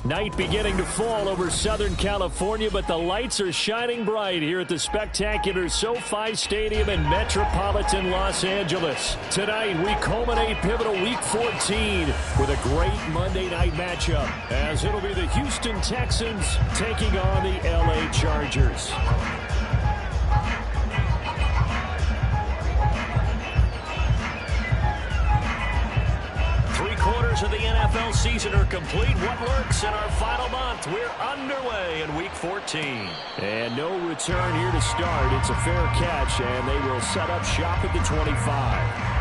Night beginning to fall over Southern California, but the lights are shining bright here at the spectacular SoFi Stadium in metropolitan Los Angeles. Tonight, we culminate pivotal Week 14 with a great Monday night matchup, as it'll be the Houston Texans taking on the LA Chargers. Of the NFL season are complete. What works in our final month? We're underway in Week 14. And no return here to start. It's a fair catch, and they will set up shop at the 25.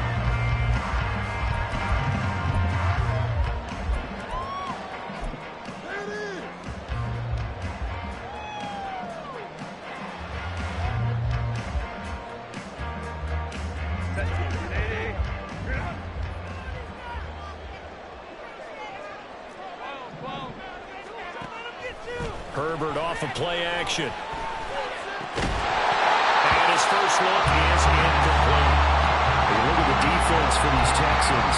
Herbert off of play action. And his first look is incomplete. When you look at the defense for these Texans,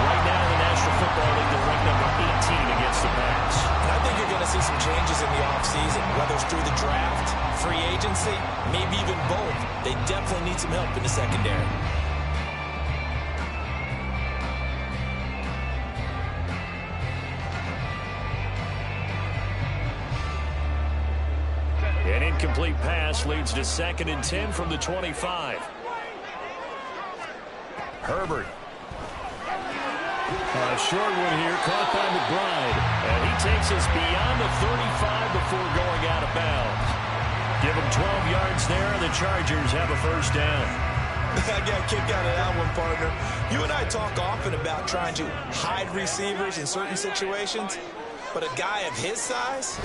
right now in the National Football League, they're ranked number 18 against the pass. And I think you're going to see some changes in the offseason, whether it's through the draft, free agency, maybe even both. They definitely need some help in the secondary. An incomplete pass leads to 2nd and 10 from the 25. Herbert. A short one here, caught by McBride. And he takes us beyond the 35 before going out of bounds. Give him 12 yards there, and the Chargers have a first down. I got a kick out of that one, partner. You and I talk often about trying to hide receivers in certain situations, but a guy of his size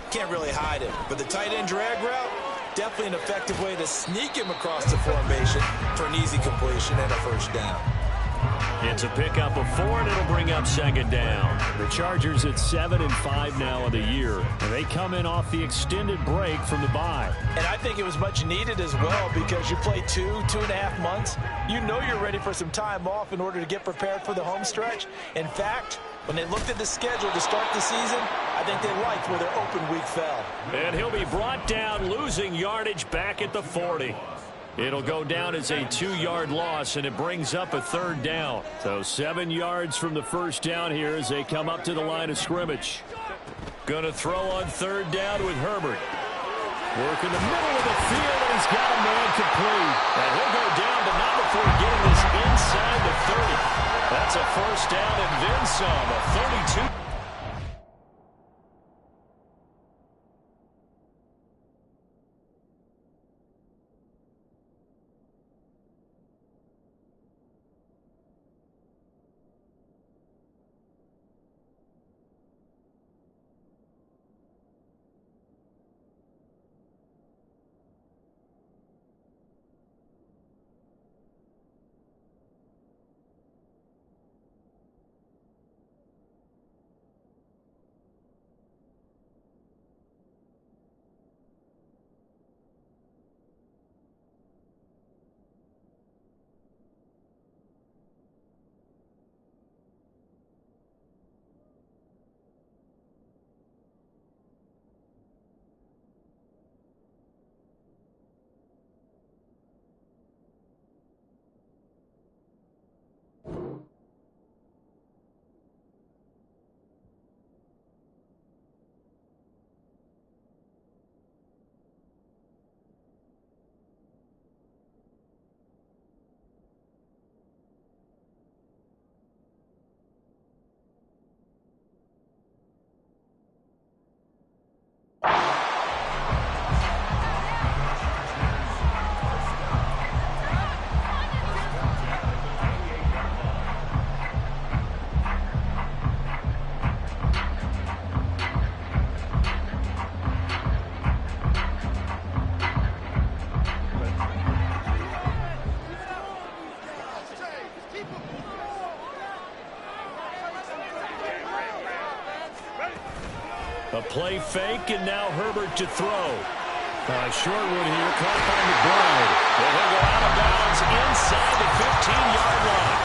can't really hide him. But the tight end drag route, definitely an effective way to sneak him across the formation for an easy completion and a first down. It's a pickup of 4, and it'll bring up 2nd down. The Chargers at 7-5 now in the year, and they come in off the extended break from the bye. And I think it was much needed as well, because you play 2.5 months. You know you're ready for some time off in order to get prepared for the home stretch. In fact, when they looked at the schedule to start the season, I think they liked where their open week fell. And he'll be brought down, losing yardage back at the 40. It'll go down as a 2-yard loss, and it brings up a 3rd down. So 7 yards from the first down here as they come up to the line of scrimmage. Going to throw on 3rd down with Herbert. Working the middle of the field, and he's got a man complete. And he'll go down, but not before getting this inside the 30. That's a first down and then some, a 32. A play fake, and now Herbert to throw. Short one here, caught by McBride. And he'll go out of bounds inside the 15-yard line.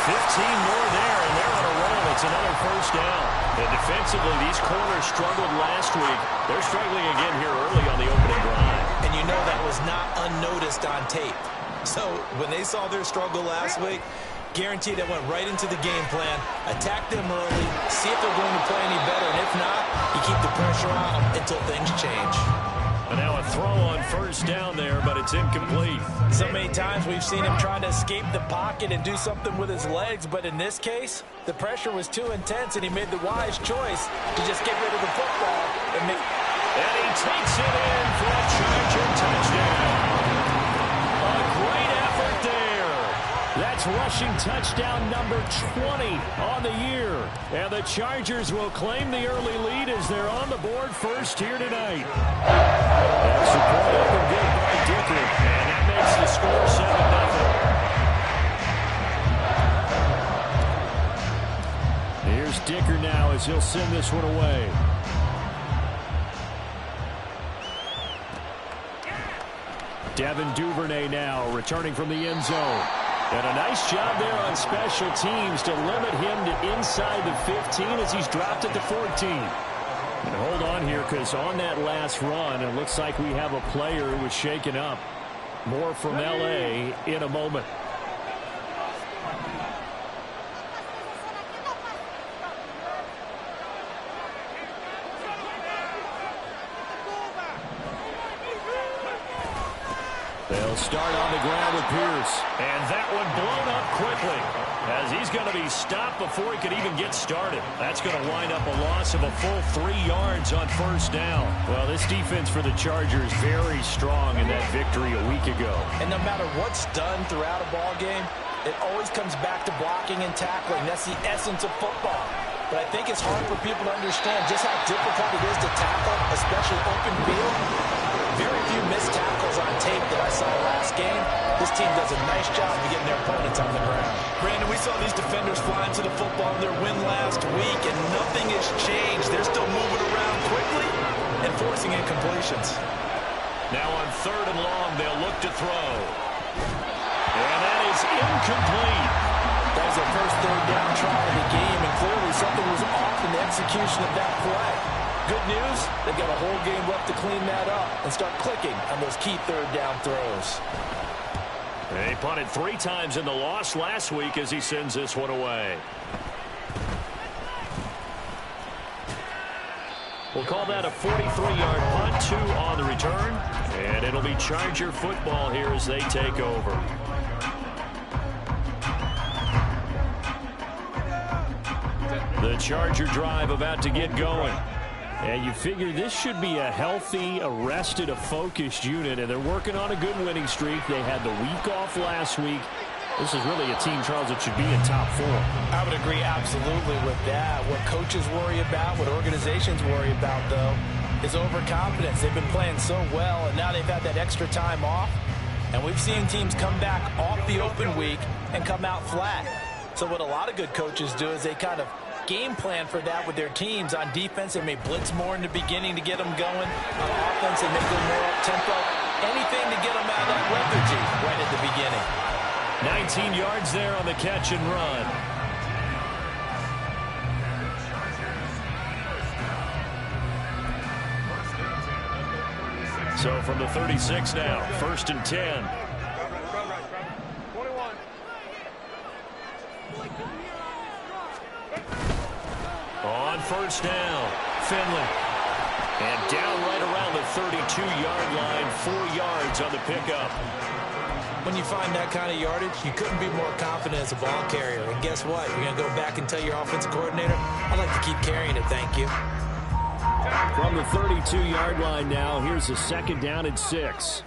15 more there, and they're on a roll at It's another first down. And defensively, these corners struggled last week. They're struggling again here early on the opening drive. And you know that was not unnoticed on tape. So when they saw their struggle last week, guaranteed that went right into the game plan. Attack them early, see if they're going to play any better, and if not, you keep the pressure on until things change. And now a throw on first down there, but it's incomplete. So many times we've seen him trying to escape the pocket and do something with his legs, but in this case, the pressure was too intense, and he made the wise choice to just get rid of the football. And he takes it in for a Charger touchdown. A great effort there. That's rushing touchdown number 20 on the year. And the Chargers will claim the early lead as they're on the board first here tonight. Extra point up and good by Dicker. And that makes the score 7-0. Here's Dicker now as he'll send this one away. Devin Duvernay now returning from the end zone. And a nice job there on special teams to limit him to inside the 15 as he's dropped it to 14. And hold on here, because on that last run, it looks like we have a player who was shaken up. More from L.A. in a moment. They'll start on the ground with Pierce. And that one blown up quickly as he's going to be stopped before he could even get started. That's going to wind up a loss of a full 3 yards on first down. Well, this defense for the Chargers very strong in that victory a week ago. And no matter what's done throughout a ball game, it always comes back to blocking and tackling. That's the essence of football. But I think it's hard for people to understand just how difficult it is to tackle, especially open field. Very few missed tackles on tape that I saw last game. This team does a nice job of getting their opponents on the ground. Brandon, we saw these defenders flying to the football in their win last week, and nothing has changed. They're still moving around quickly and forcing incompletions. Now on 3rd and long, they'll look to throw. And that is incomplete. That was their first 3rd down try of the game, and clearly something was off in the execution of that play. Good news, they've got a whole game left to clean that up and start clicking on those key 3rd down throws. They punted 3 times in the loss last week as he sends this one away. We'll call that a 43-yard punt, 2 on the return, and it'll be Charger football here as they take over. The Charger drive about to get going. And you figure this should be a healthy, arrested, a focused unit, and they're working on a good winning streak. They had the week off last week. This is really a team, Charles, that should be in top 4. I would agree absolutely with that. What coaches worry about, what organizations worry about, though, is overconfidence. They've been playing so well, and now they've had that extra time off. And we've seen teams come back off the open week and come out flat. So what a lot of good coaches do is they kind of game plan for that with their teams. On defense, they may blitz more in the beginning to get them going. On offense, they may go more up-tempo. Anything to get them out of that lethargy right at the beginning. 19 yards there on the catch and run. So from the 36 now, 1st and 10. On first down, Finley. And down right around the 32-yard line, 4 yards on the pickup. When you find that kind of yardage, you couldn't be more confident as a ball carrier. And guess what? You're going to go back and tell your offensive coordinator, I'd like to keep carrying it, thank you. From the 32-yard line now, here's a 2nd down and 6.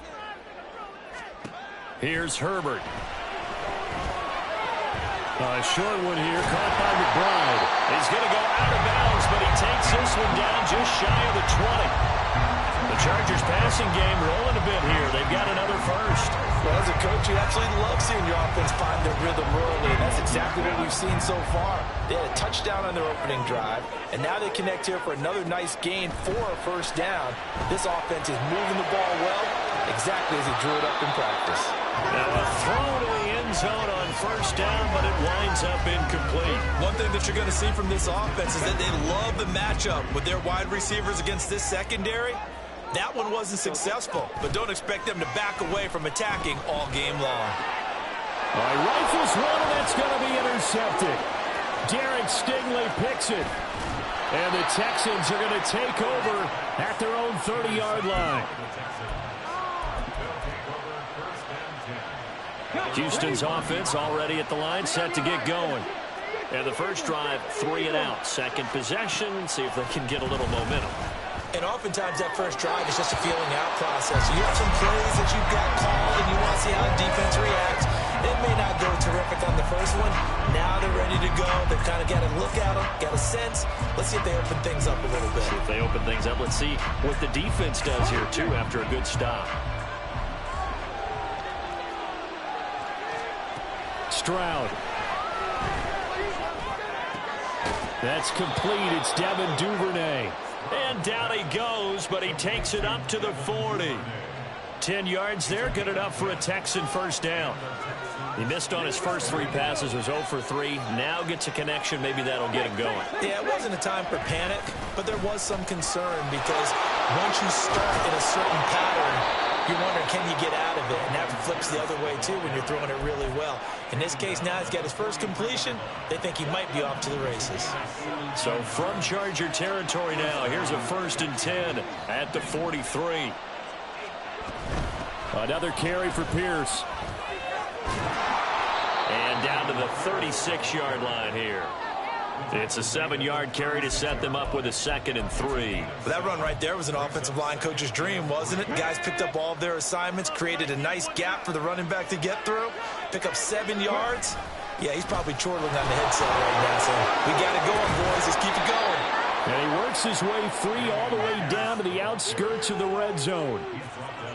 Here's Herbert. A short one here, caught by McBride. He's going to go out of bounds, but he takes this one down just shy of the 20. The Chargers passing game rolling a bit here. They've got another first. Well, as a coach, you absolutely love seeing your offense find their rhythm early, and that's exactly what we've seen so far. They had a touchdown on their opening drive, and now they connect here for another nice gain for a first down. This offense is moving the ball well, exactly as he drew it up in practice. Now a throw to the end end zone on first down, but it winds up incomplete. One thing that you're going to see from this offense is that they love the matchup with their wide receivers against this secondary. That one wasn't successful, but don't expect them to back away from attacking all game long. All right, rifles one, and that's going to be intercepted. Derek Stingley picks it. And the Texans are going to take over at their own 30-yard line. Houston's offense already at the line, set to get going. And the first drive, 3 and out. Second possession, see if they can get a little momentum. And oftentimes that first drive is just a feeling out process. You have some plays that you've got called and you want to see how the defense reacts. It may not go terrific on the first one. Now they're ready to go. They've kind of got a look at them, got a sense. Let's see if they open things up a little bit. See if they open things up. Let's see what the defense does here, too, after a good stop. Stroud. That's complete. It's Devin Duvernay. And down he goes, but he takes it up to the 40. 10 yards there, good enough for a Texan first down. He missed on his first 3 passes, was 0 for 3. Now gets a connection, maybe that'll get him going. Yeah, it wasn't a time for panic, but there was some concern because once you start in a certain pattern, you're wondering, can you get out of it? And that flips the other way, too, when you're throwing it really well. In this case, now he's got his first completion. They think he might be off to the races. So from Charger territory now, here's a 1st and 10 at the 43. Another carry for Pierce. And down to the 36-yard line here. It's a 7-yard carry to set them up with a 2nd and 3. Well, that run right there was an offensive line coach's dream, wasn't it? Guys picked up all of their assignments, created a nice gap for the running back to get through, pick up 7 yards. Yeah, he's probably chortling on the headset right now, so we got it going, boys. Let's keep it going. And he works his way free all the way down to the outskirts of the red zone.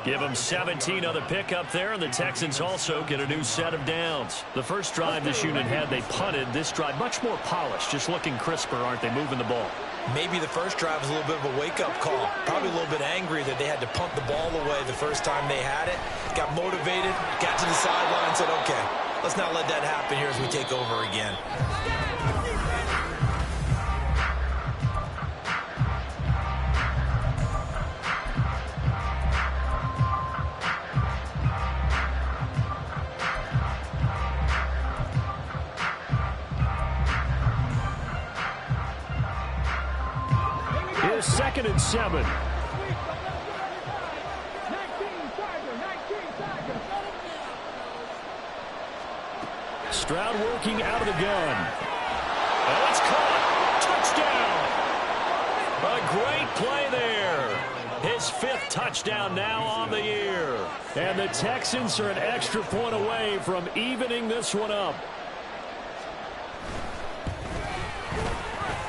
Give them 17 on the pickup there, and the Texans also get a new set of downs. The first drive this unit had, they punted. This drive, much more polished, just looking crisper, aren't they, moving the ball? Maybe the first drive was a little bit of a wake-up call. Probably a little bit angry that they had to punt the ball away the first time they had it. Got motivated, got to the sideline, and said, okay, let's not let that happen here as we take over again. Here's 2nd and 7. Stroud working out of the gun. And it's caught. Touchdown. A great play there. His 5th touchdown now on the year. And the Texans are an extra point away from evening this one up.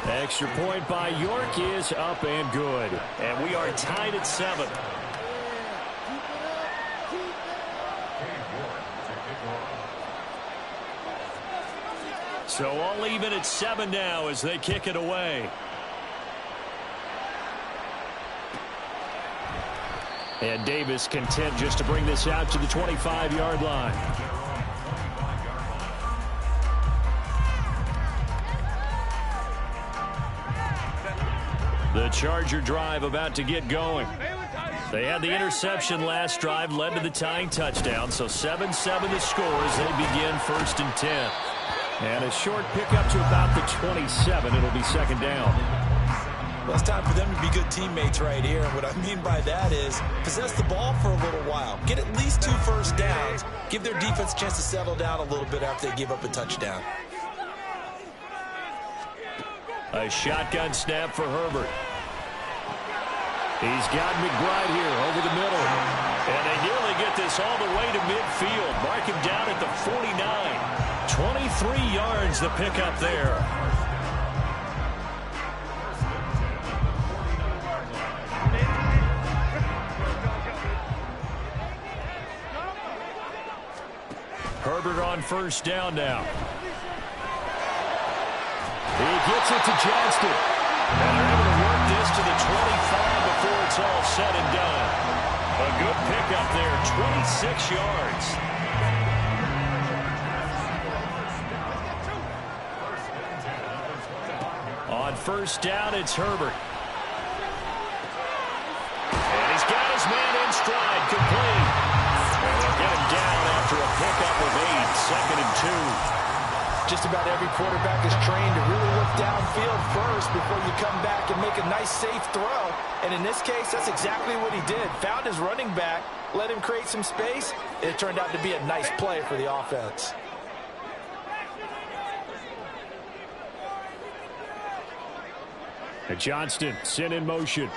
Extra point by York is up and good. And we are tied at 7. So all even at 7 now as they kick it away. And Davis content just to bring this out to the 25-yard line. The Charger drive about to get going. They had the interception last drive, led to the tying touchdown. So 7-7 the score as they begin 1st and 10. And a short pickup to about the 27. It'll be 2nd down. Well, it's time for them to be good teammates right here. And what I mean by that is possess the ball for a little while. Get at least 2 first downs. Give their defense a chance to settle down a little bit after they give up a touchdown. A shotgun snap for Herbert. He's got McBride here over the middle. And they nearly get this all the way to midfield. Mark him down at the 49. 23 yards the pickup there. Herbert on first down now. He gets it to Johnston. And they're able to work this to the 25 before it's all said and done. A good pickup there, 26 yards. On first down, it's Herbert. And he's got his man in stride, complete. And they'll get him down after a pickup of 8, 2nd and 2. Just about every quarterback is trained to really look downfield first before you come back and make a nice, safe throw. And in this case, that's exactly what he did. Found his running back, let him create some space, and it turned out to be a nice play for the offense. And Johnston sent in motion.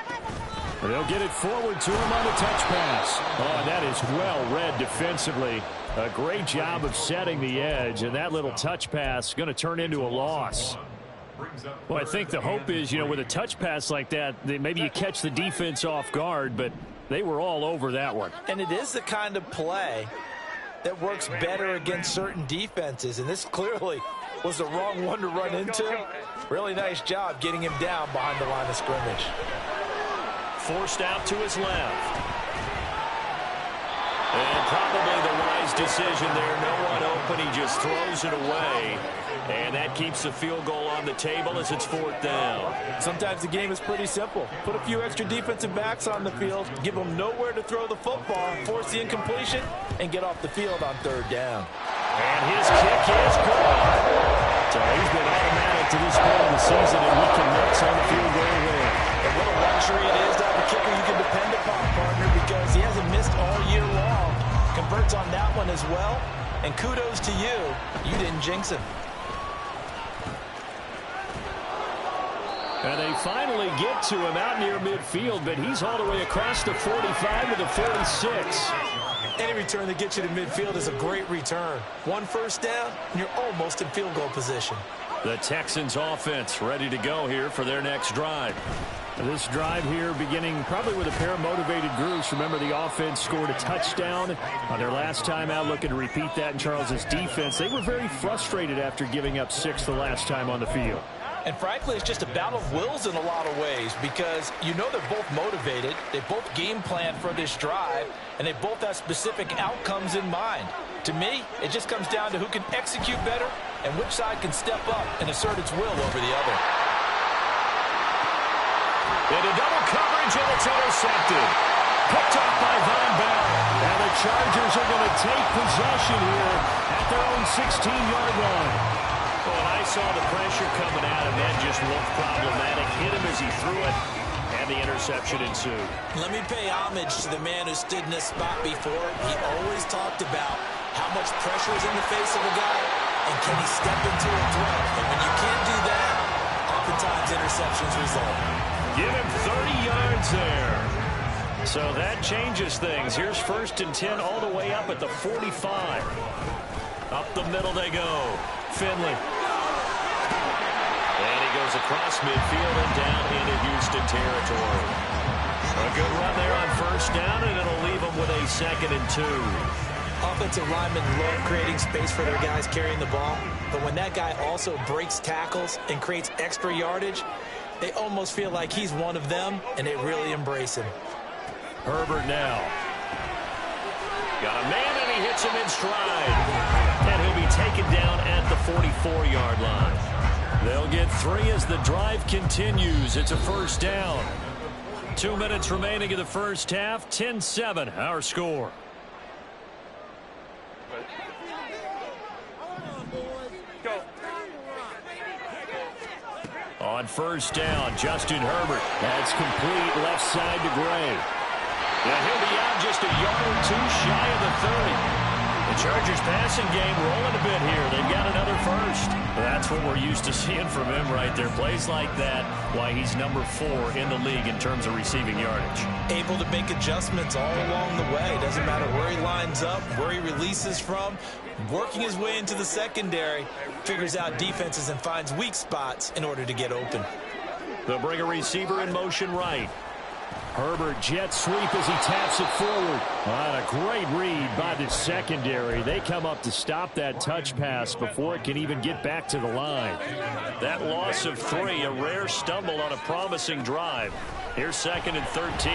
They'll get it forward to him on the touch pass. Oh, that is well read defensively. A great job of setting the edge, and that little touch pass is going to turn into a loss. Well, I think the hope is, with a touch pass like that, maybe you catch the defense off guard, but they were all over that one. And it is the kind of play that works better against certain defenses, and this clearly was the wrong one to run into. Really nice job getting him down behind the line of scrimmage. Forced out to his left. And probably the wise decision there. No one open. He just throws it away. And that keeps the field goal on the table as it's 4th down. Sometimes the game is pretty simple. Put a few extra defensive backs on the field, give them nowhere to throw the football, force the incompletion, and get off the field on 3rd down. And his kick is good. So he's been automatic to this point of the season, and he connects on the field goal there. And what a luxury it is to have a kicker you can depend upon, partner, because he hasn't missed all year long. Converts on that one as well. And kudos to you. You didn't jinx him. And they finally get to him out near midfield, but he's all the way across the 45 to the 46. Any return that gets you to midfield is a great return. 1 first down, and you're almost in field goal position. The Texans offense ready to go here for their next drive. This drive here beginning probably with a pair of motivated groups. Remember, the offense scored a touchdown on their last time out, looking to repeat that in Charles's defense. They were very frustrated after giving up 6 the last time on the field. And frankly, it's just a battle of wills in a lot of ways, because they're both motivated, they both game plan for this drive, and they both have specific outcomes in mind. To me, it just comes down to who can execute better and which side can step up and assert its will over the other. Into double coverage, and it's intercepted. Picked up by Von Bell. And the Chargers are going to take possession here at their own 16-yard line. When I saw the pressure coming at him, that just looked problematic. Hit him as he threw it, and the interception ensued. Let me pay homage to the man who stood in this spot before. He always talked about how much pressure is in the face of a guy, and can he step into a throw. And when you can't do that, oftentimes interceptions result. Give him 30 yards there. So that changes things. Here's 1st and 10 all the way up at the 45. Up the middle they go. Finley. And he goes across midfield and down into Houston territory. A good run there on 1st down, and it'll leave them with a 2nd and 2. Offensive linemen love creating space for their guys carrying the ball, but when that guy also breaks tackles and creates extra yardage, they almost feel like he's one of them, and they really embrace him. Herbert now. Got a man, and he hits him in stride. And he'll be taken down at the 44-yard line. They'll get 3 as the drive continues. It's a 1st down. 2 minutes remaining in the first half. 10-7, our score. On 1st down, Justin Herbert. That's complete left side to Gray. Now he'll be out just a yard or 2 shy of the 30. The Chargers passing game rolling a bit here. They've got another 1st. That's what we're used to seeing from him right there. Plays like that, why he's number 4 in the league in terms of receiving yardage. Able to make adjustments all along the way. Doesn't matter where he lines up, where he releases from. Working his way into the secondary. Figures out defenses and finds weak spots in order to get open. They'll bring a receiver in motion right. Herbert jet sweep as he taps it forward. A great read by the secondary. They come up to stop that touch pass before it can even get back to the line. That loss of 3, a rare stumble on a promising drive. Here's 2nd and 13.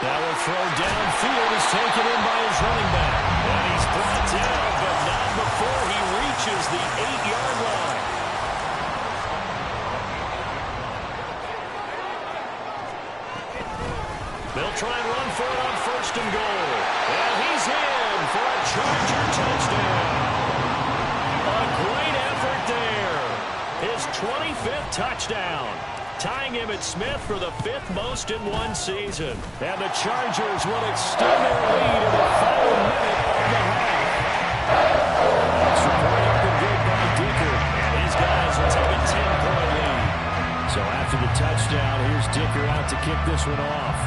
That will throw downfield is taken in by his running back. And he's brought down, but not before he reaches the 8-yard line. for it on first and goal. And he's in for a Charger touchdown. A great effort there. His 25th touchdown. Tying him at Smith for the 5th most in one season. And the Chargers will extend their lead in the final minute of the half. It's reported up and good by Dicker. And his guys will take a 10-point lead. So after the touchdown, here's Dicker out to kick this one off.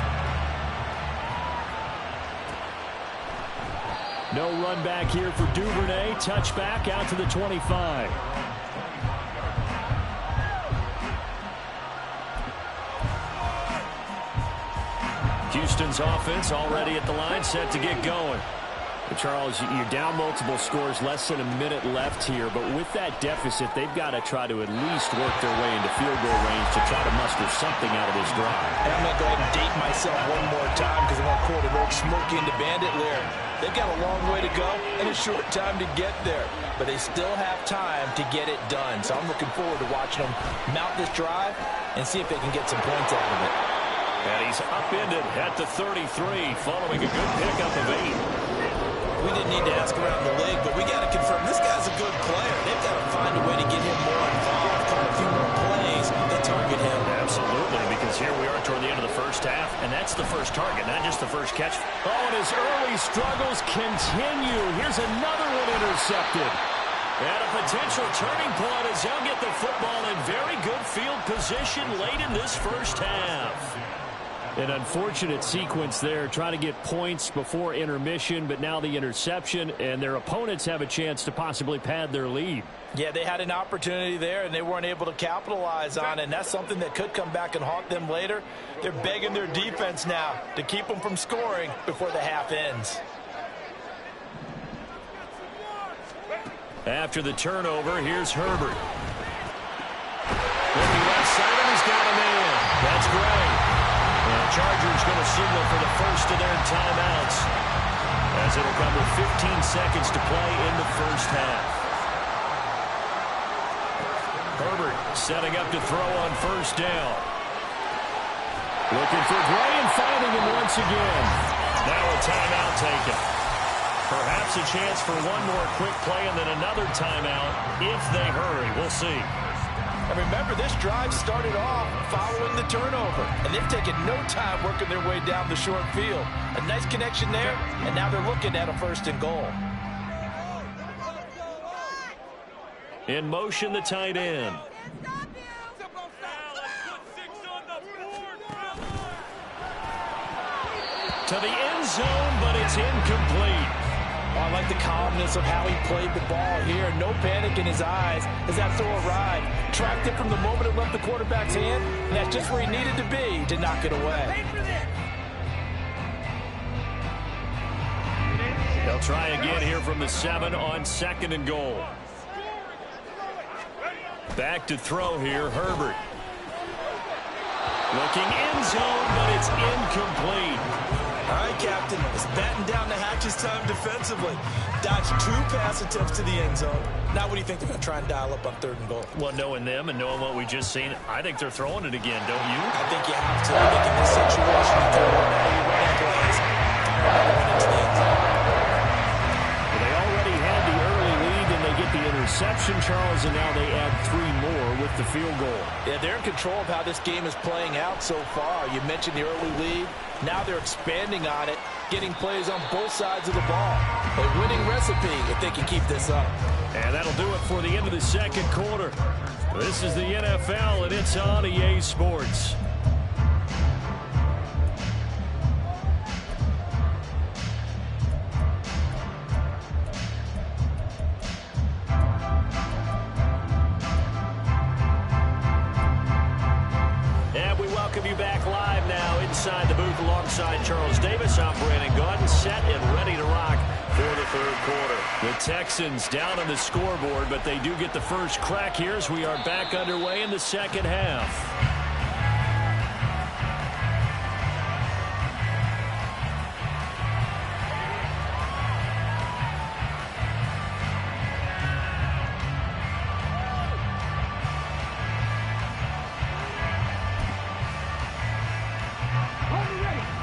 No run back here for Duvernay. Touchback out to the 25. Houston's offense already at the line, set to get going. Charles, you're down multiple scores, less than a minute left here, but with that deficit, they've got to try to at least work their way into field goal range to try to muster something out of this drive. And I'm going to go ahead and date myself one more time because I'm going to quote an old Smokey and the Bandit lyric. They've got a long way to go and a short time to get there, but they still have time to get it done. So I'm looking forward to watching them mount this drive and see if they can get some points out of it. And he's upended at the 33, following a good pickup of 8. We didn't need to ask around the league, but we got to confirm this guy's a good player. They've got to find a way to get him more involved, call a few more plays that target him. Absolutely, because here we are toward the end of the first half, and that's the first target, not just the first catch. Oh, and his early struggles continue. Here's another one intercepted. And a potential turning point as they'll get the football in very good field position late in this first half. An unfortunate sequence there, trying to get points before intermission, but now the interception, and their opponents have a chance to possibly pad their lead. Yeah, they had an opportunity there, and they weren't able to capitalize on it, and that's something that could come back and haunt them later. They're begging their defense now to keep them from scoring before the half ends. After the turnover, here's Herbert. Looking left side, and he's got a man. That's great. And the Chargers going to signal for the first of their timeouts, as it'll come with 15 seconds to play in the first half. Herbert setting up to throw on first down. Looking for Gray and finding him once again. Now a timeout taken. Perhaps a chance for one more quick play and then another timeout if they hurry. We'll see. And remember, this drive started off following the turnover, and they've taken no time working their way down the short field. A nice connection there, and now they're looking at a first and goal. In motion, the tight end. To the end zone, but it's incomplete. Oh, I like the calmness of how he played the ball here. No panic in his eyes as that throw arrived. Tracked it from the moment it left the quarterback's hand, and that's just where he needed to be to knock it away. They'll try again here from the 7 on second and goal. Back to throw here, Herbert. Looking end zone, but it's incomplete. All right, Captain, it's batten down the hatches time defensively. Dodged 2 pass attempts to the end zone. Now what do you think they're going to try and dial up on third and goal? Well, knowing them and knowing what we just seen, I think they're throwing it again, don't you? I think you have to. I think in this situation, you throw it now, you're running plays. Into the end zone. Well, they already had the early lead, and they get the interception, Charles, and now they add 3 more with the field goal. Yeah, they're in control of how this game is playing out so far. You mentioned the early lead. Now they're expanding on it, getting plays on both sides of the ball. A winning recipe if they can keep this up. And that'll do it for the end of the second quarter. This is the NFL, and it's on EA Sports. You back live now inside the booth alongside Charles Davis. I'm Brandon Gaudin, set and ready to rock for the third quarter. The Texans down on the scoreboard, but they do get the first crack here as we are back underway in the second half.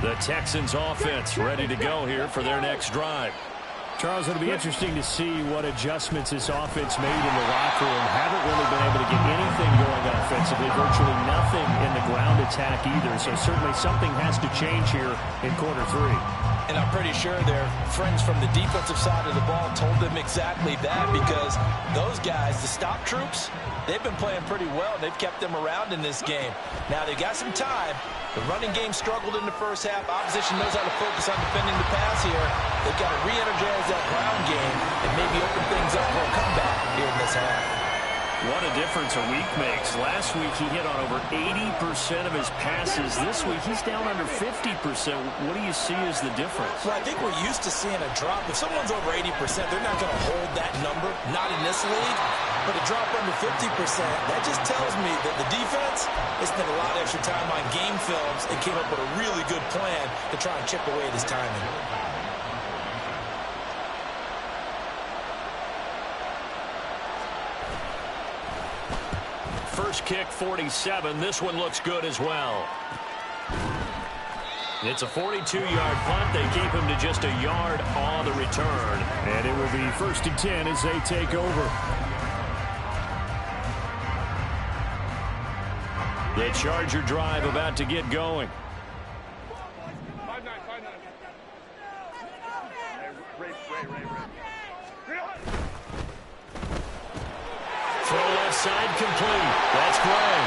The Texans offense ready to go here for their next drive. Charles, it'll be interesting to see what adjustments this offense made in the locker room. Haven't really been able to get anything going offensively, virtually nothing in the ground attack either. So certainly something has to change here in quarter 3. And I'm pretty sure their friends from the defensive side of the ball told them exactly that, because those guys, the stop troops, they've been playing pretty well. They've kept them around in this game. Now they've got some time. The running game struggled in the first half. Opposition knows how to focus on defending the pass here. They've got to re-energize that ground game and maybe open things up for a comeback here in this half. What a difference a week makes. Last week he hit on over 80% of his passes. This week he's down under 50%. What do you see as the difference? Well, I think we're used to seeing a drop. If someone's over 80%, they're not going to hold that number, not in this league. But a drop under 50%, that just tells me that the defense has spent a lot of extra time on game films and came up with a really good plan to try and chip away at his timing. First kick, 47. This one looks good as well. It's a 42-yard punt. They keep him to just a yard on the return. And it will be 1st and 10 as they take over. The Charger drive about to get going. Throw left side complete. That's Gray.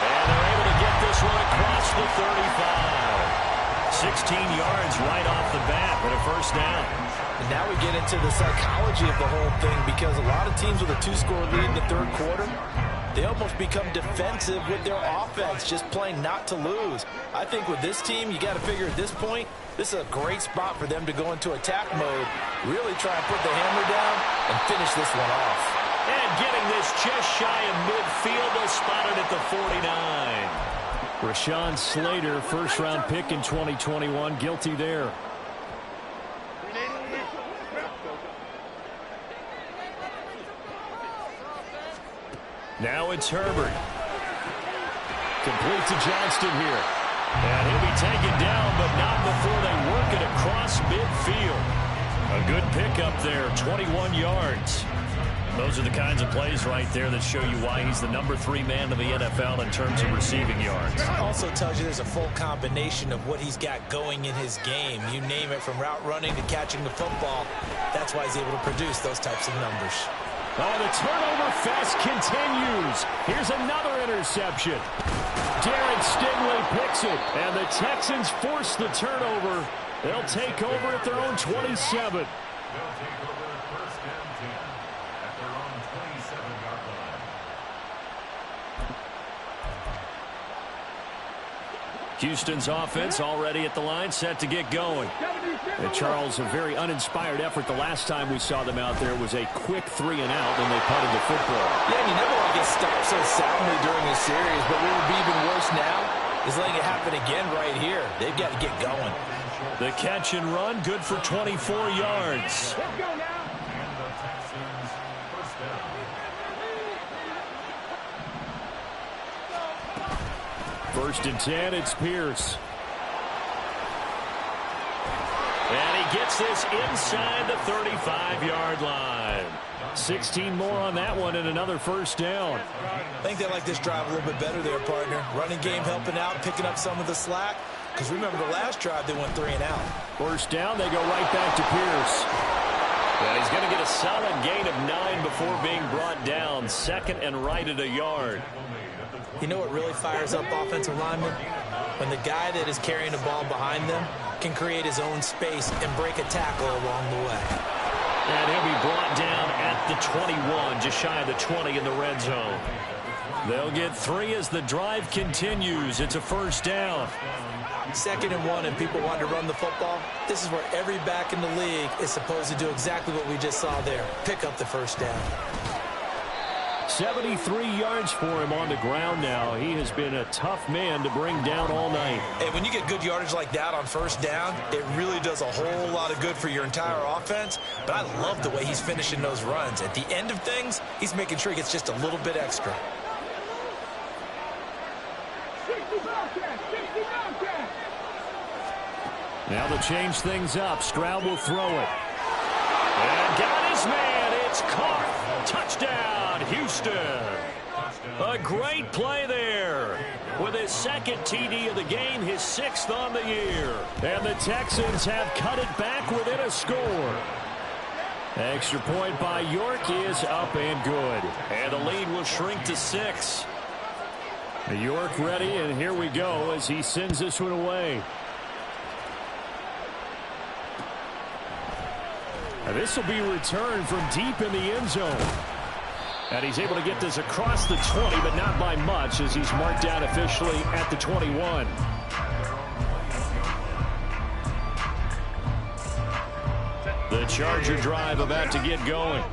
And they're able to get this one across the 35. 16 yards right off the bat, but a first down. And now we get into the psychology of the whole thing, because a lot of teams with a 2-score lead in the third quarter, they almost become defensive with their offense, just playing not to lose. I think with this team, you got to figure at this point, this is a great spot for them to go into attack mode, really try and put the hammer down and finish this one off. And getting this just shy of midfield, they'll spot it at the 49. Rashawn Slater, first-round pick in 2021, guilty there. Now it's Herbert. Complete to Johnston here. And he'll be taken down, but not before they work it across midfield. A good pickup there, 21 yards. Those are the kinds of plays right there that show you why he's the number 3 man in the NFL in terms of receiving yards. It also tells you there's a full combination of what he's got going in his game. You name it, from route running to catching the football. That's why he's able to produce those types of numbers. Oh, the turnover fest continues. Here's another interception. Derek Stingley picks it, and the Texans force the turnover. They'll take over at their own 27. Houston's offense already at the line, set to get going. And Charles, a very uninspired effort. The last time we saw them out there was a quick 3-and-out, and they punted the football. Yeah, and you never want to get stopped so soundly during a series, but what would be even worse now is letting it happen again right here. They've got to get going. The catch and run, good for 24 yards. Let's go now. 1st and 10, it's Pierce. And he gets this inside the 35-yard line. 16 more on that one and another first down. I think they like this drive a little bit better there, partner. Running game helping out, picking up some of the slack. Because remember, the last drive they went 3-and-out. First down, they go right back to Pierce. And he's going to get a solid gain of 9 before being brought down. 2nd and right at a yard. You know what really fires up offensive linemen? When the guy that is carrying the ball behind them can create his own space and break a tackle along the way. And he'll be brought down at the 21, just shy of the 20 in the red zone. They'll get 3 as the drive continues. It's a first down. 2nd and 1, and people want to run the football. This is where every back in the league is supposed to do exactly what we just saw there. Pick up the first down. 73 yards for him on the ground now. He has been a tough man to bring down all night. And when you get good yardage like that on first down, it really does a whole lot of good for your entire offense. But I love the way he's finishing those runs. At the end of things, he's making sure he gets just a little bit extra. Now they'll change things up. Stroud will throw it. And got his man. It's caught. Touchdown, Houston. A great play there. With his second TD of the game, his 6th on the year. And the Texans have cut it back within a score. Extra point by York is up and good. And the lead will shrink to 6. York ready, and here we go as he sends this one away. And this will be returned from deep in the end zone. And he's able to get this across the 20, but not by much, as he's marked out officially at the 21. The Charger drive about to get going.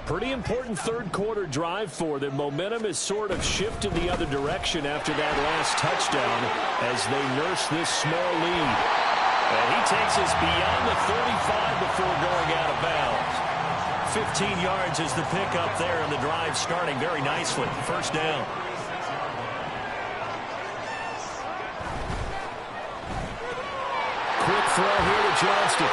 Pretty important third-quarter drive for them. Momentum has sort of shifted the other direction after that last touchdown as they nurse this small lead. And he takes us beyond the 35 before going out of bounds. 15 yards is the pickup there, and the drive starting very nicely. First down. Quick throw here to Johnston.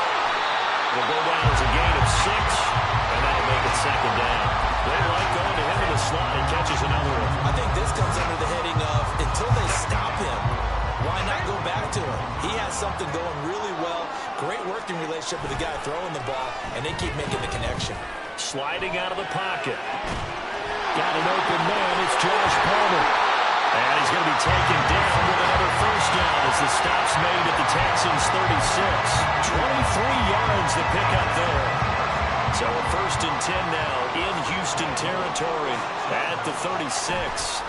Will go down as a gain of 6, and that'll make it second down. They like going to him in the slot and catches another one. I think this comes under the heading of until they stop him, why not go back to him? He has something going really well. Great working relationship with the guy throwing the ball, and they keep making the connection. Sliding out of the pocket. Got an open man. It's Josh Palmer. And he's going to be taken down with another first down as the stop's made at the Texans' 36. 23 yards the pickup there. So a 1st and 10 now in Houston territory at the 36.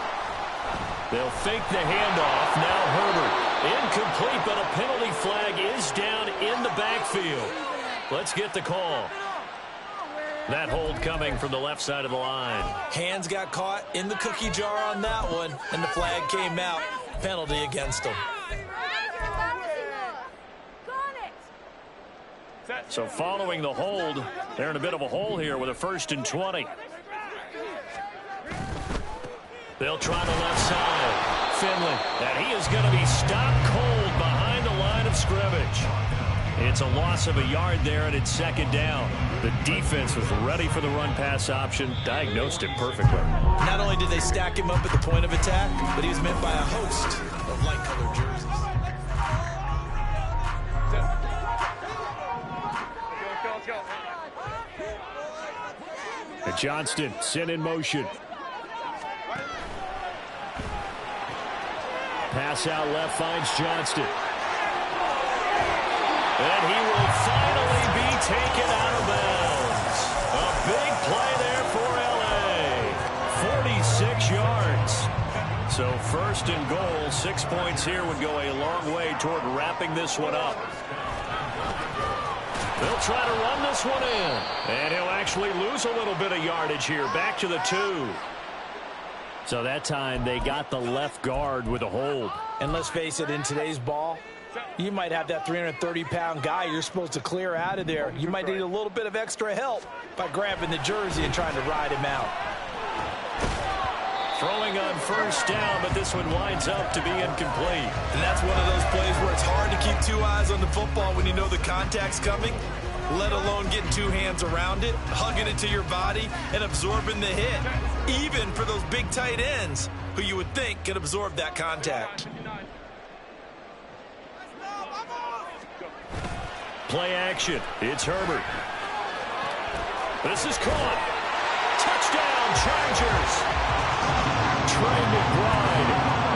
They'll fake the handoff. Now Herbert. Incomplete, but a penalty flag is down in the backfield. Let's get the call. That hold coming from the left side of the line. Hands got caught in the cookie jar on that one, and the flag came out. Penalty against him. So following the hold, they're in a bit of a hole here with a 1st and 20. They'll try the left side. Finley, and he is going to be stopped cold behind the line of scrimmage. It's a loss of a yard there, and it's second down. The defense was ready for the run-pass option, diagnosed it perfectly. Not only did they stack him up at the point of attack, but he was met by a host of light-colored jerseys. And Johnston sent in motion. Pass out left finds Johnston. And he will finally be taken out of bounds. A big play there for L.A. 46 yards. So 1st and goal, 6 points here would go a long way toward wrapping this one up. They'll try to run this one in. And he'll actually lose a little bit of yardage here. Back to the 2. So that time they got the left guard with a hold. And let's face it, in today's ball, you might have that 330-pound guy you're supposed to clear out of there. You might need a little bit of extra help by grabbing the jersey and trying to ride him out. Throwing on first down, but this one winds up to be incomplete. And that's one of those plays where it's hard to keep 2 eyes on the football when you know the contact's coming, let alone getting 2 hands around it, hugging it to your body, and absorbing the hit. Even for those big tight ends who you would think can absorb that contact. Play action. It's Herbert. This is caught. Touchdown, Chargers. Trey McBride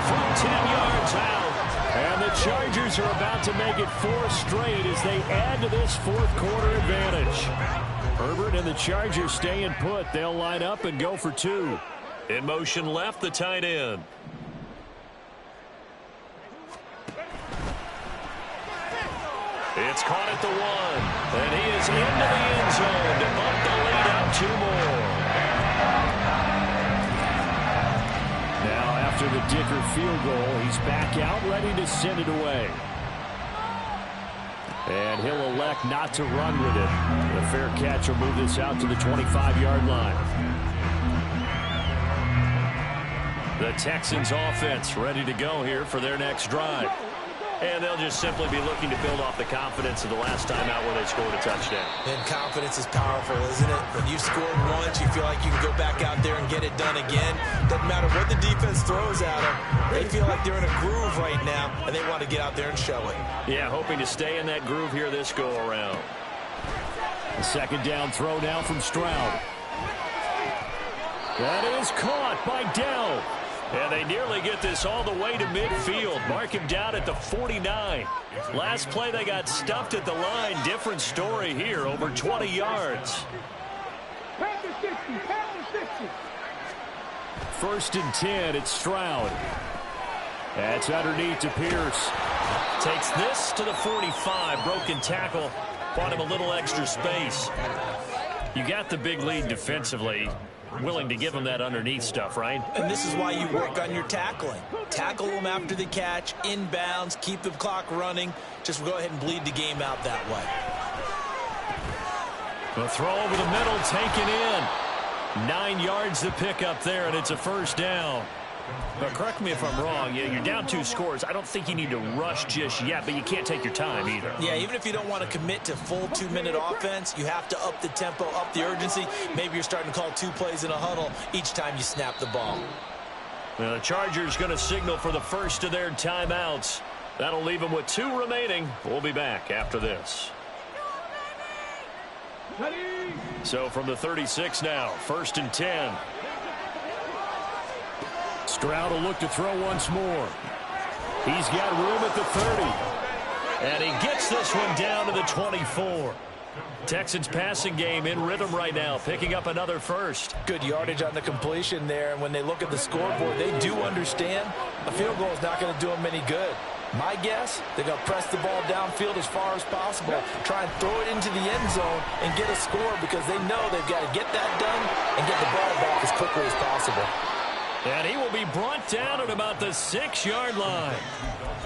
from 10 yards out. And the Chargers are about to make it 4 straight as they add to this 4th quarter advantage. Herbert and the Chargers staying put. They'll line up and go for 2. In motion left, the tight end. It's caught at the 1. And he is into the end zone to bump the lead out 2 more. Now after the Dicker field goal, he's back out ready to send it away. And he'll elect not to run with it. The fair catch will move this out to the 25-yard line. The Texans offense ready to go here for their next drive. And they'll just simply be looking to build off the confidence of the last time out where they scored a touchdown. And confidence is powerful, isn't it? When you've scored once, you feel like you can go back out there and get it done again. Doesn't matter what the defense throws at them. They feel like they're in a groove right now, and they want to get out there and show it. Yeah, hoping to stay in that groove here this go-around. The second down throw now from Stroud. That is caught by Dell. And they nearly get this all the way to midfield. Mark him down at the 49. Last play they got stuffed at the line. Different story here, over 20 yards. First and 10, it's Stroud. That's underneath to Pierce. Takes this to the 45. Broken tackle. Bought him a little extra space. You got the big lead defensively. Willing to give him that underneath stuff, right? And this is why you work on your tackling. Tackle them after the catch, inbounds, keep the clock running. Just go ahead and bleed the game out that way. The throw over the middle, taken in. 9 yards to pick up there, and it's a first down. But correct me if I'm wrong. You're down 2 scores. I don't think you need to rush just yet, but you can't take your time either. Yeah, even if you don't want to commit to full 2-minute offense, you have to up the tempo, up the urgency. Maybe you're starting to call 2 plays in a huddle each time you snap the ball. Well, the Chargers going to signal for the first of their timeouts. That'll leave them with 2 remaining. We'll be back after this. So from the 36 now, first and 10. Stroud will look to throw once more. He's got room at the 30. And he gets this one down to the 24. Texans passing game in rhythm right now, picking up another first. Good yardage on the completion there, and when they look at the scoreboard, they do understand a field goal is not going to do them any good. My guess, they're going to press the ball downfield as far as possible, try and throw it into the end zone and get a score because they know they've got to get that done and get the ball back as quickly as possible. And he will be brought down at about the 6-yard line.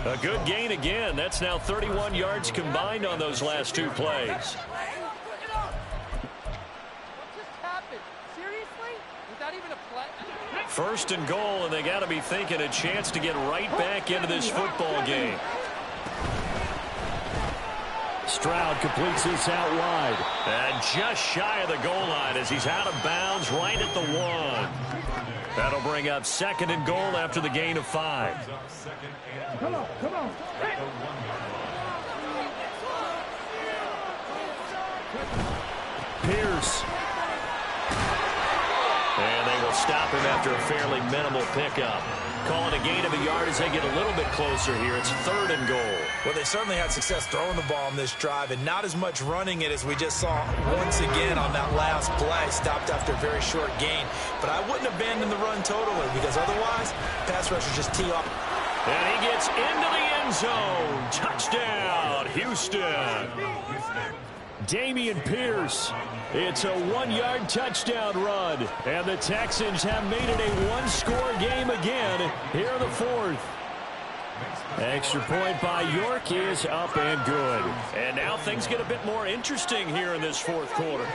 A good gain again. That's now 31 yards combined on those last 2 plays. What just happened? Seriously? Was that even a play? First and goal, and they got to be thinking a chance to get right back into this football game. Stroud completes this out wide. And just shy of the goal line as he's out of bounds right at the 1. That'll bring up second and goal after the gain of 5. Come on. Pierce. And they will stop him after a fairly minimal pickup. Calling a gain of a yard as they get a little bit closer here. It's third and goal. Well, they certainly had success throwing the ball on this drive and not as much running it as we just saw once again on that last play. Stopped after a very short gain. But I wouldn't abandon the run totally because otherwise, pass rushers just tee off. And he gets into the end zone. Touchdown, Houston. Dameon Pierce. It's a 1-yard touchdown run. And the Texans have made it a 1-score game again here in the 4th. Extra point by York is up and good. And now things get a bit more interesting here in this 4th quarter.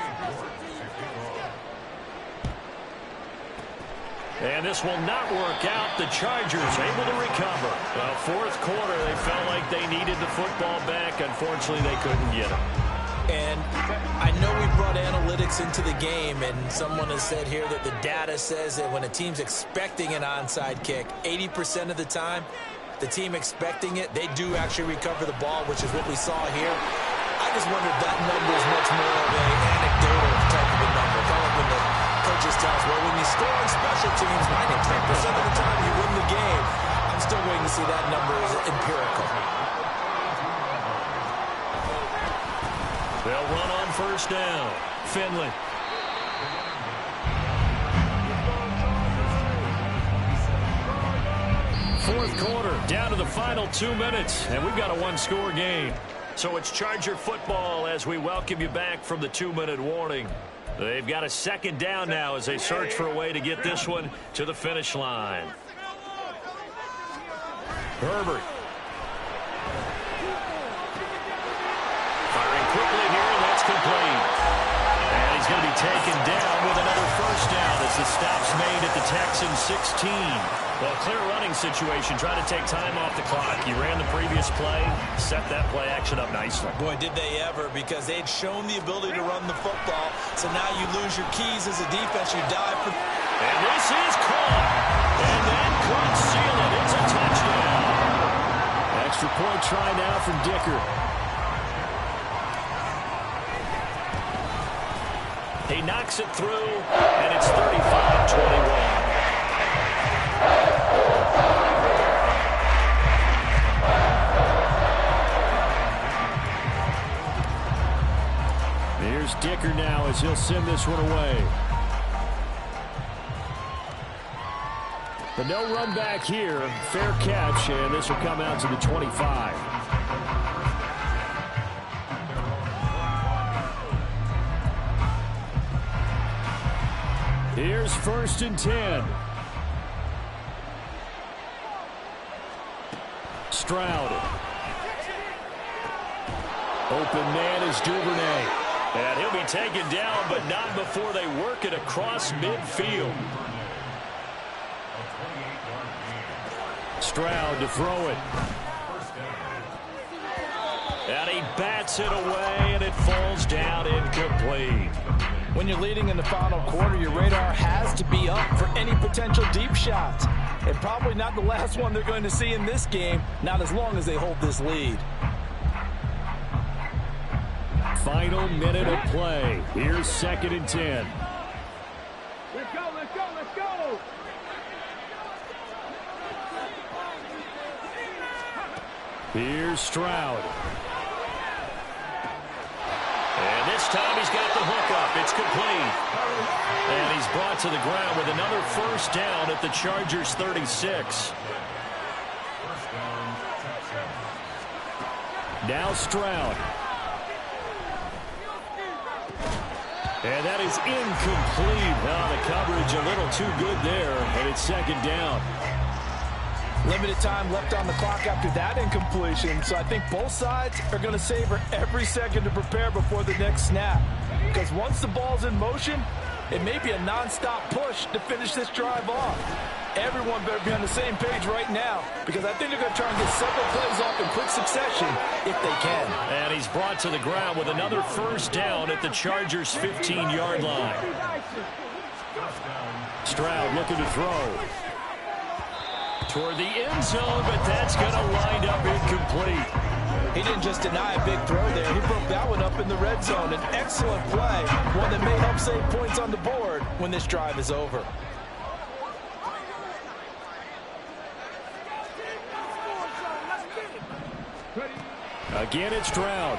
And this will not work out. The Chargers able to recover. Well, 4th quarter, they felt like they needed the football back. Unfortunately, they couldn't get it. And I know we brought analytics into the game, and someone has said here that the data says that when a team's expecting an onside kick, 80% of the time, the team expecting it, they do actually recover the ball, which is what we saw here. I just wonder if that number is much more of an anecdotal type of a number. Kind of when the coaches tell us, well, when you score on special teams, 90% of the time you win the game. I'm still waiting to see that number is empirical. They'll run on first down. Finley. Fourth quarter, down to the final 2 minutes, and we've got a 1-score game. So it's Charger football as we welcome you back from the 2-minute warning. They've got a second down now as they search for a way to get this one to the finish line. Herbert. Firing quickly here, and that's complete. And he's going to be taken down with another first down as as the stop's made at the Texans 16. Well, clear running situation. Try to take time off the clock. You ran the previous play, set that play action up nicely. Boy, did they ever, because they'd shown the ability to run the football. So now you lose your keys as a defense. You dive for... And this is caught. And that could seal it. It's a touchdown. Extra point try now from Dicker. He knocks it through, and it's 35-21. Here's Dicker now as he'll send this one away. But no run back here. Fair catch, and this will come out to the 25. Here's 1st and 10. Stroud. Open man is Duvernay. And he'll be taken down, but not before they work it across midfield. Stroud to throw it. And he bats it away, and it falls down incomplete. When you're leading in the final quarter, your radar has to be up for any potential deep shots. And probably not the last one they're going to see in this game, not as long as they hold this lead. Final minute of play. Here's 2nd and 10. Let's go, let's go, let's go! Here's Stroud. And this time he's got the hook up. It's complete. And he's brought to the ground with another 1st down at the Chargers 36. Now Stroud. And that is incomplete. Well, the coverage a little too good there, and it's 2nd down. Limited time left on the clock after that incompletion, so I think both sides are going to savor every second to prepare before the next snap. Because once the ball's in motion, it may be a non-stop push to finish this drive off. Everyone better be on the same page right now, because I think they're going to try and get several plays off in quick succession if they can. And he's brought to the ground with another 1st down at the Chargers' 15-yard line. Stroud looking to throw. Toward the end zone, but that's going to wind up incomplete. He didn't just deny a big throw there. He broke that one up in the red zone. An excellent play, one that may help save points on the board when this drive is over. Again, it's Stroud.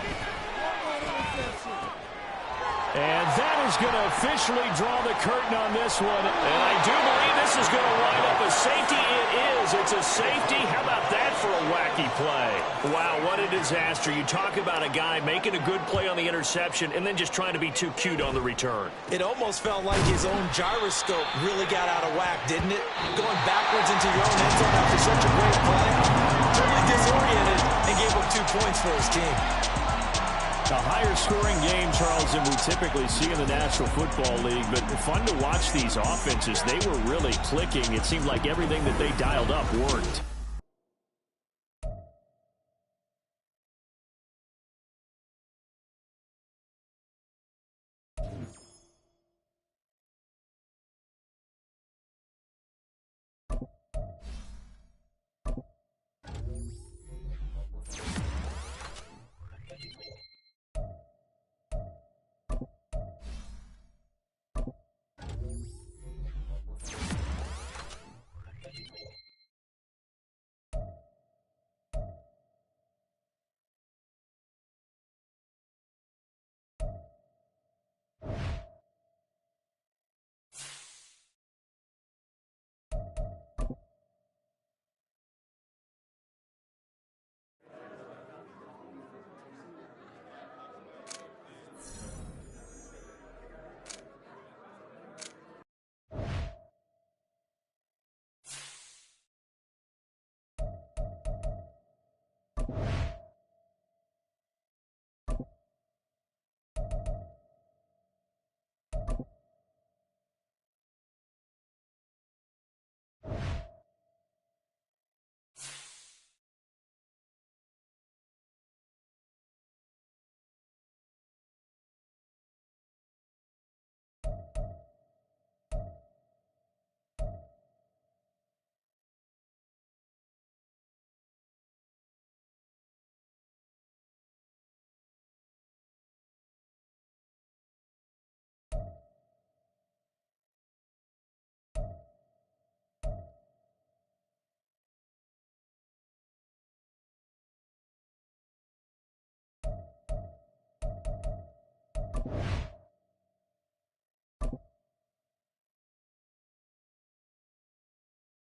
And that is going to officially draw the curtain on this one. And I do believe this is going to wind up a safety. It is. It's a safety. How about that for a wacky play? Wow, what a disaster. You talk about a guy making a good play on the interception and then just trying to be too cute on the return. It almost felt like his own gyroscope really got out of whack, didn't it? Going backwards into your own end zone after such a great play. Totally disoriented and gave up 2 points for his team. A higher scoring game, Charles, than we typically see in the National Football League, but fun to watch these offenses. They were really clicking. It seemed like everything that they dialed up worked.